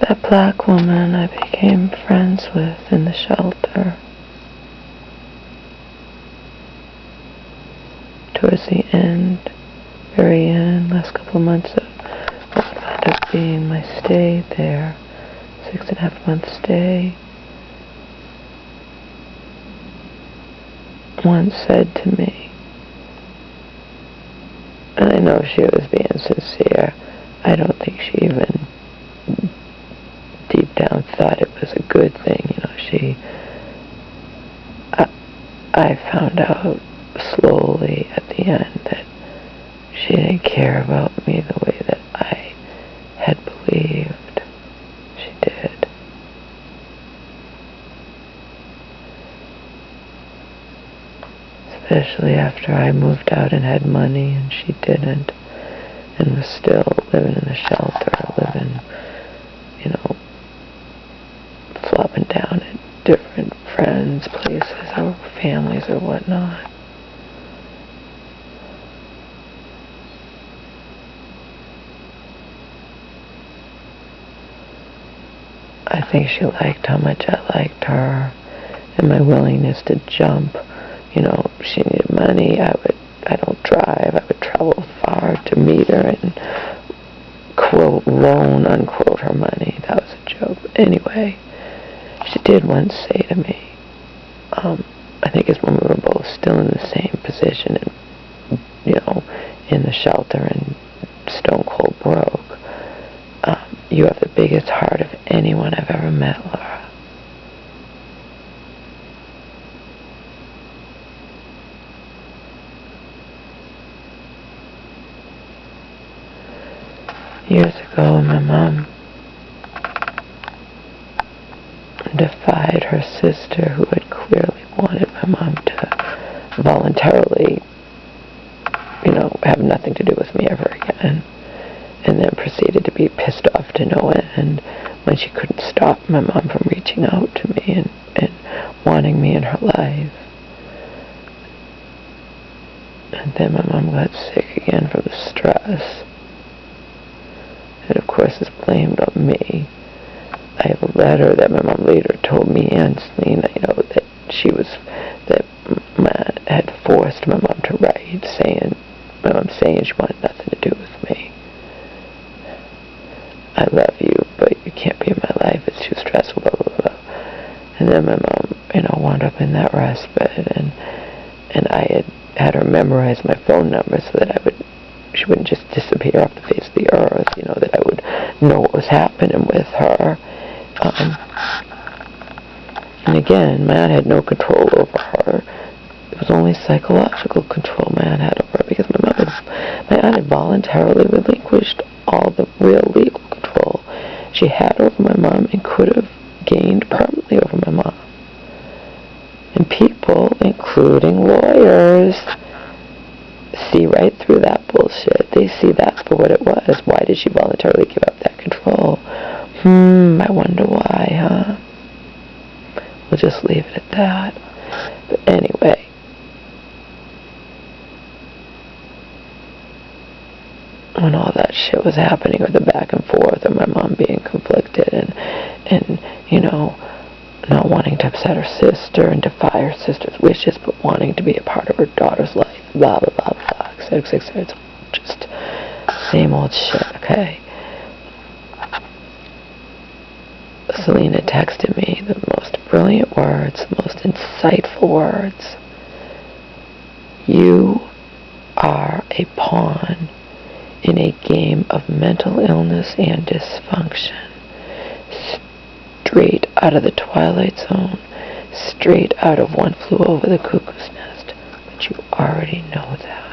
That black woman I became friends with in the shelter. Towards the end, very end, last couple of months of what would end up being my stay there, 6.5-month stay, once said to me, and I know she was being sincere, I don't think she even deep down thought it was a good thing, I found out slowly at the end that she didn't care about me the way that I had believed she did. Especially after I moved out and had money and she didn't, and was still living in the shelter, living, flopping down at different friends' places or families or whatnot. I think she liked how much I liked her and my willingness to jump. She needed money. I don't drive. I would travel far to meet her and, quote, loan, unquote, her money. That was a joke. Anyway, she did once say to me, I think it's when we were both still in the same position and, in the shelter and stone cold broke, you have the biggest heart of anyone I've ever met, Laura. Years ago, my mom defied her sister, who had clearly wanted my mom to voluntarily, have nothing to do with me ever again, and then proceeded to be pissed off to no end when she couldn't stop my mom from reaching out to me and wanting me in her life. And then my mom got sick again from the stress. And of course it's blamed on me. I have a letter that my mom later told me and Selena, that had forced my mom to write, saying she wanted nothing to do with me. I love you, but you can't be in my life. It's too stressful, blah, blah, blah. And then my mom, wound up in that respite, and I had her memorize my phone number so that she wouldn't just disappear off the face of the earth, that I would know what was happening with her. And again, man had no control over her. It was only psychological control man had over her, because my aunt had voluntarily relinquished all the real legal control she had over my mom and could have gained permanently over my mom. And people, including lawyers, see right through that bullshit. They see that for what it was. Why did she voluntarily give up that control? I wonder why, huh? We'll just leave it at that. But anyway, when all that shit was happening, or the back and forth, or my mom being conflicted and not wanting to upset her sister and defy her sister's wishes, but wanting to be a part of her daughter's life, blah, blah, blah, blah, etc., etc. It's just same old shit, okay? Selena texted me the most brilliant words, the most insightful words. You are a pawn in a game of mental illness and dysfunction, straight out of the Twilight Zone, straight out of One Flew Over the Cuckoo's Nest, but you already know that.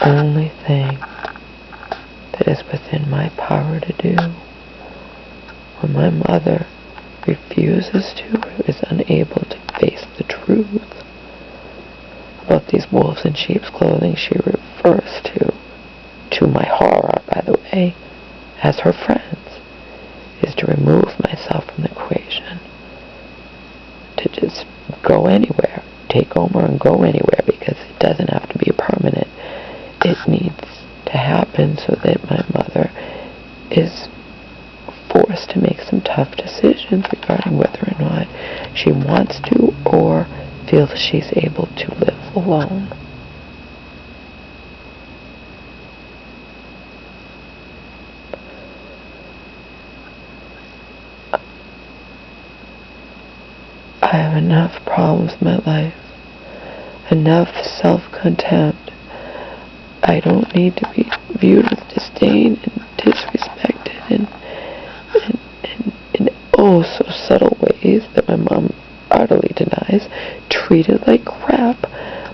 Only thing that is within my power to do when my mother refuses to or is unable to face the truth about these wolves in sheep's clothing she refers to my horror, by the way, as her friends, is to remove myself from the equation just go anywhere, take over and go anywhere, because it doesn't have to be permanent. It needs to happen so that my mother is forced to make some tough decisions regarding whether or not she wants to or feels she's able to live alone. I have enough problems in my life, enough self-contempt. I don't need to be viewed with disdain and disrespected in oh so subtle ways that my mom utterly denies, treated like crap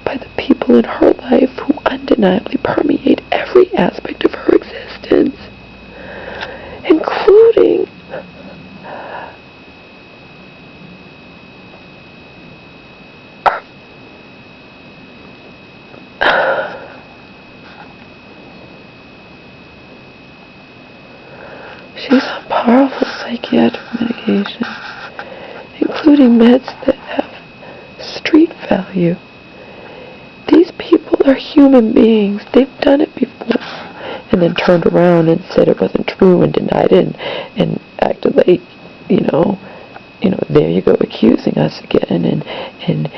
by the people in her life who undeniably permeate every aspect of her existence, including she's on powerful psychiatric medication, including meds that have street value. These people are human beings. They've done it before, and then turned around and said it wasn't true and denied it and acted like, there you go, accusing us again, and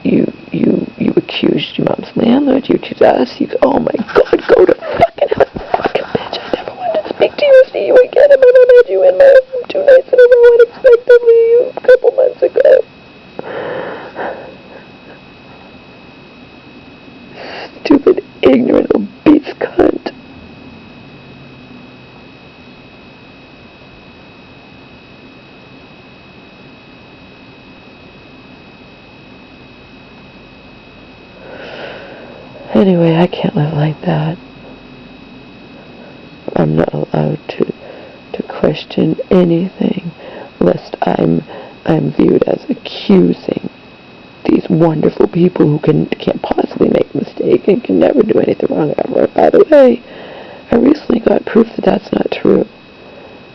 you accused your mom's landlord, you accused us, oh my God, go to fucking hell, fucking bitch, I never wanted to speak to you or see you again, and I had you in my home 2 nights in a row unexpectedly a couple months ago. Stupid, ignorant, obese cunt. Anyway, I can't live like that. I'm not allowed to question anything, lest I'm viewed as accusing these wonderful people who can't possibly make a mistake and can never do anything wrong ever. By the way, I recently got proof that that's not true.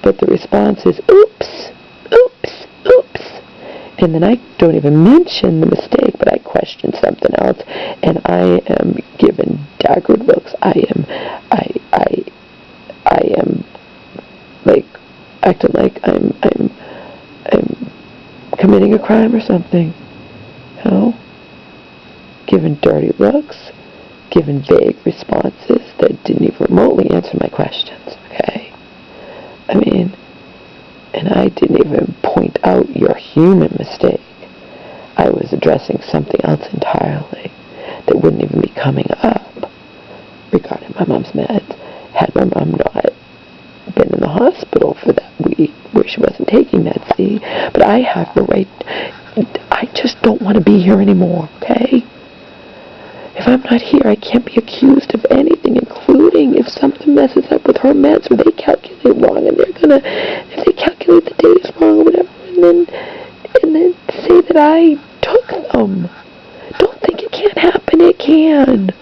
But the response is, oops, oops, oops. And then I don't even mention the mistake, but I question something else, and I am given daggered looks. I am like acting like I'm committing a crime or something. Given dirty looks, given vague responses that didn't even remotely answer my questions. Okay, I mean. And I didn't even point out your human mistake. I was addressing something else entirely that wouldn't even be coming up regarding my mom's meds had my mom not been in the hospital for that week where she wasn't taking meds, see? But I have the right. I just don't want to be here anymore, okay? If I'm not here, I can't be accused of anything, including if something messes up with her meds or they calculate wrong and if they calculate the days wrong or whatever, and then say that I took them. Don't think it can't happen, it can.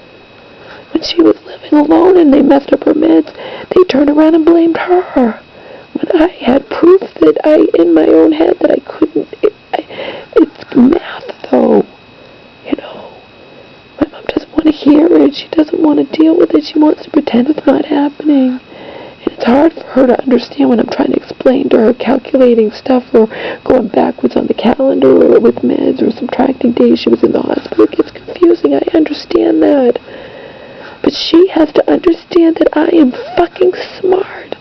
When she was living alone and they messed up her meds, they turned around and blamed her. When I had proof that in my own head that I couldn't, it's math though. To hear it. She doesn't want to deal with it. She wants to pretend it's not happening. And it's hard for her to understand when I'm trying to explain to her calculating stuff or going backwards on the calendar or with meds or subtracting days she was in the hospital. It gets confusing. I understand that. But she has to understand that I am fucking smart.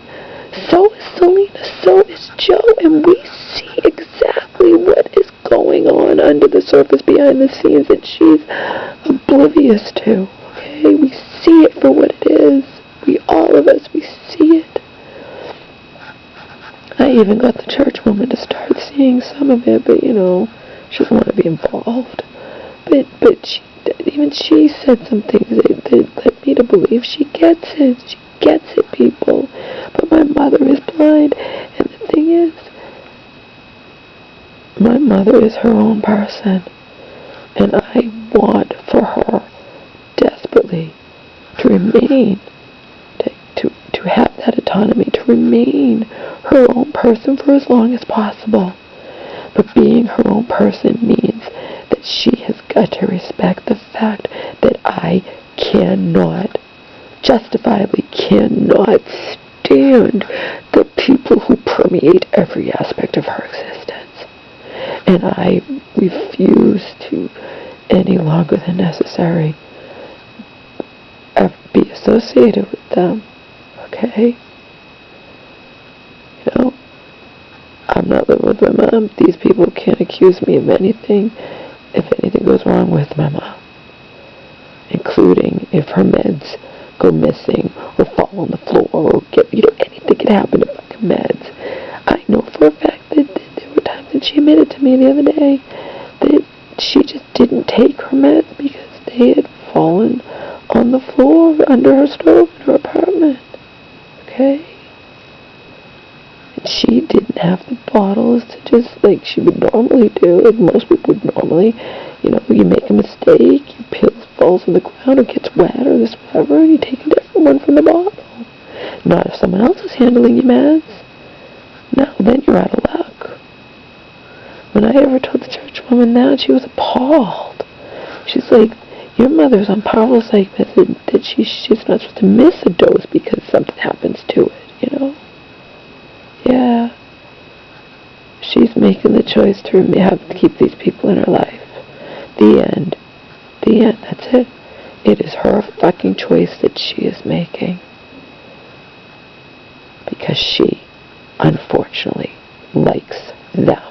So is Selena. So is Joe. And we see exactly what is going on under the surface, behind the scenes, that she's oblivious to. Okay, we see it for what it is. All of us, we see it. I even got the church woman to start seeing some of it, but she doesn't want to be involved. But even she said some things that led me to believe she gets it. She gets it, people. But my mother is blind, and the thing is, my mother is her own person, and I want for her desperately to remain, to have that autonomy, to remain her own person for as long as possible. But being her own person means that she has got to respect the fact that I cannot, justifiably cannot stand the people who permeate every aspect of her existence. And I refuse to, any longer than necessary, ever be associated with them. Okay? You know, I'm not living with my mom. These people can't accuse me of anything if anything goes wrong with my mom, including if her meds go missing or fall on the floor or get, anything can happen to fucking meds. I know for a fact that there were times that she admitted to me the other day that she just didn't take her meds because they had fallen on the floor under her stove in her apartment. Okay? And she didn't have the bottles to just, like she would normally do, like most people would normally. You make a mistake, your pill falls on the ground or gets wet or this whatever, and you take a different one from the bottle. Not if someone else is handling your meds. No, then you're out of luck. When I ever told the church woman that, she was appalled. She's like, your mother's on powerful psych method that she's not supposed to miss a dose because something happens to it, Yeah. She's making the choice to keep these people in her life. The end. The end. That's it. It is her fucking choice that she is making. Because she, unfortunately, likes them.